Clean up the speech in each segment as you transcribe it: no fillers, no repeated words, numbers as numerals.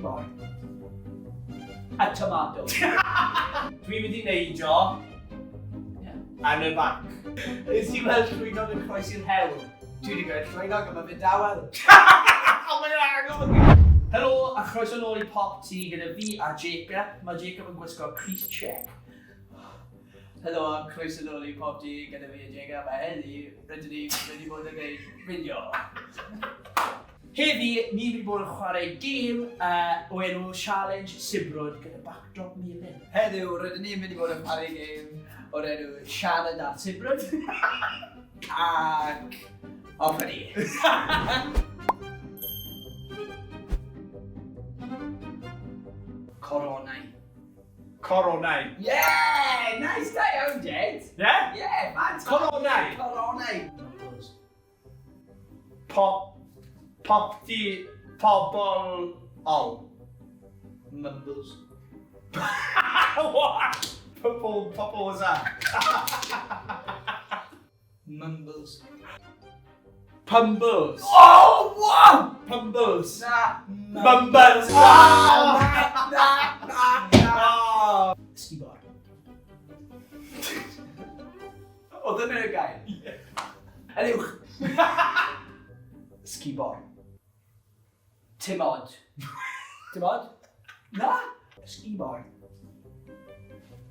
Ysgubor. A tomato. Dwi'n mynd i neidio yn y banc. Ys ti weld llwynog yn croesi'r hewl? Dwi wedi gweld llwynog yma fynd dawel. Mae'n agor! Helo, a chroeso nôl i PopT gyda fi a Jacob. Mae Jacob yn gwisgo crease check. Helo, a croeso nôl i PopT gyda fi a Jacob. A heddi, rydyn ni wedi bod yn gwneud fideo. Heddi, ni wedi bod yn chwarae gêm o enw Sialens Sibrwd gyda backdrop Elin. Heddiw, rydyn ni'n mynd i bod yn chwarae gêm o'r enw Sianel a Sibrwd. Ac... off ni. Coronau. Coronau. Yeah! Nice da iawn, Jed. Yeah? Yeah, fantastic. Coronau. Coronau. PopT pobl ol. Mumbles. What? Pobl was that? Mumbles. Pumbles. Oh, what? Pumbles. Nah. Mumbles. Nah. Ysgubor. Oedd yna y gael? Eliwch. Ysgubor. Timod. Timod? Na. Ysgubor.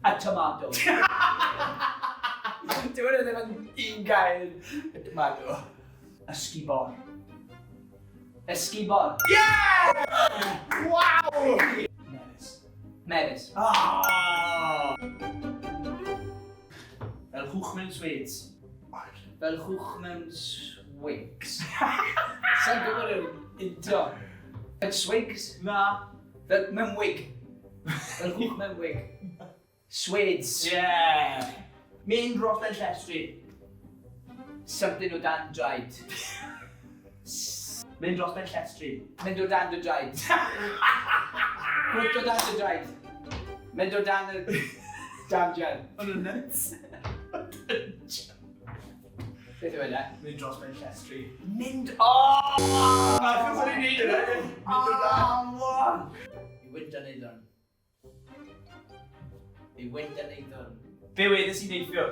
A tomato. Dwi'n meddwl ddim yn un gael. Y tomato. Ysgubor. Ysgubor. Yeah! Wow! Meres. Meres. Ah! Fel hwch mewn Swedes. Fel hwch mewn swigs. Sa'n gwybod yn intro? Fel swigs? Na. Fel mewn wig. Fel hwch mewn wig. Swedes. Yeah! Mynd dros mewn llestri. Something o dan dried. Mynd dros mewn llestri. Mynd o dan dy dried. Gwrt o dan dy dried. Mynd o dan y damjan. Ond yn nuts. Beth yw yna? Mynd dros mewn llestri. Mynd o! Achos o'n i'n neud yna. Mynd o dan. I wynt yn eidon. I wynt yn eidon. Be wedes i'n neithio?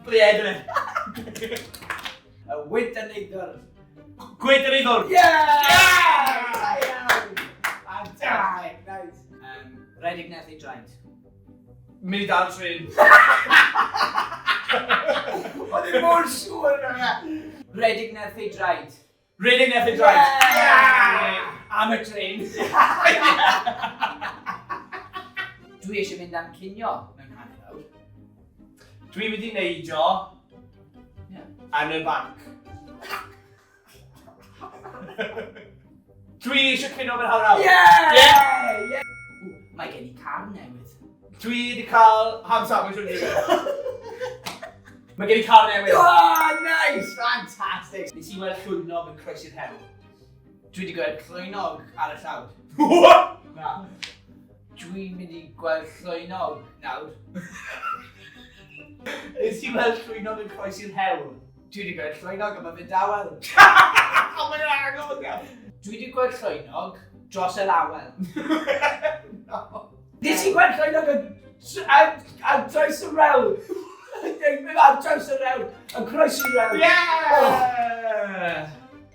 Ble edrych? Y wynt yn eidon. Gwyd yr eiddo! Yeah! Fantastic! Nice. Redig nerth ei draed. Mynd i dal trin. Oedd i'n mor siŵr yna. Redig nerth ei draed. Redig nerth ei draed. Yeah! Am y trin. Dwi eisiau mynd am cinio mewn hanner awr. Dwi'n mynd i neidio yn y banc. Dwi eisiau cinio mewn hanner awr. Yeah! Mae gen i car newydd. Dwi wedi cael ham sandwich o'n rhywbeth. Mae gen i car newydd. Oh, nice! Fantastic! Nes i weld llwynog yn croesi'r hewl. Dwi wedi gweld llwynog ar y llawr. What? Na. Dwi'n mynd i gweld llwynog nawr. Nes i weld llwynog yn croesi'r hewl. Dwi wedi gweld llwynog yma fynd dawel. Mae'n agor! Dwi wedi gweld llwynog dros y lawel. No. Nes i gweld llwynog ar draws y rewl. Ar draws y rewl. Yn croesi'r rewl. Yeah!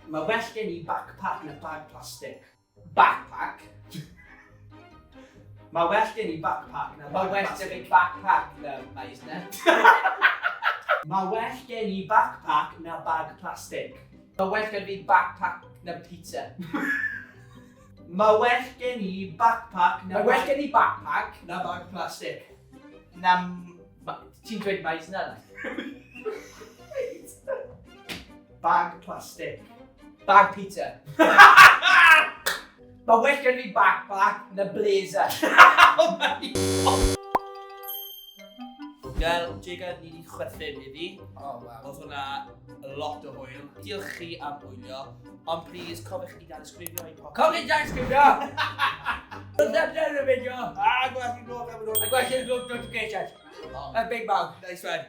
Mae well gen i backpack na bag plastig. Backpack? Mae well gen i backpack na Mae bag well gen i backpack na maes na. Mae well gen i backpack na bag plastig. Mae well gen i backpack na pizza. Mae well gen i backpack na Mae well gen i backpack na bag plastig. na... Ti'n dweud maes na? Bag plastig. Bag pizza. Mae well gen i backpack na blazer. Oh my God! Gael, Jacob, ni wedi chwerthin heddi. Oh, wow. Oedd hwnna lot o hwyl. Diolch chi am wylio, ond please cofiwch i Tanysgrifia i PopT. Cofiwch i Tanysgrifia! Wrth y fideo. A gwell i'n glwch am yn A gwell i'n glwch notifications. A big mouth. Nice one.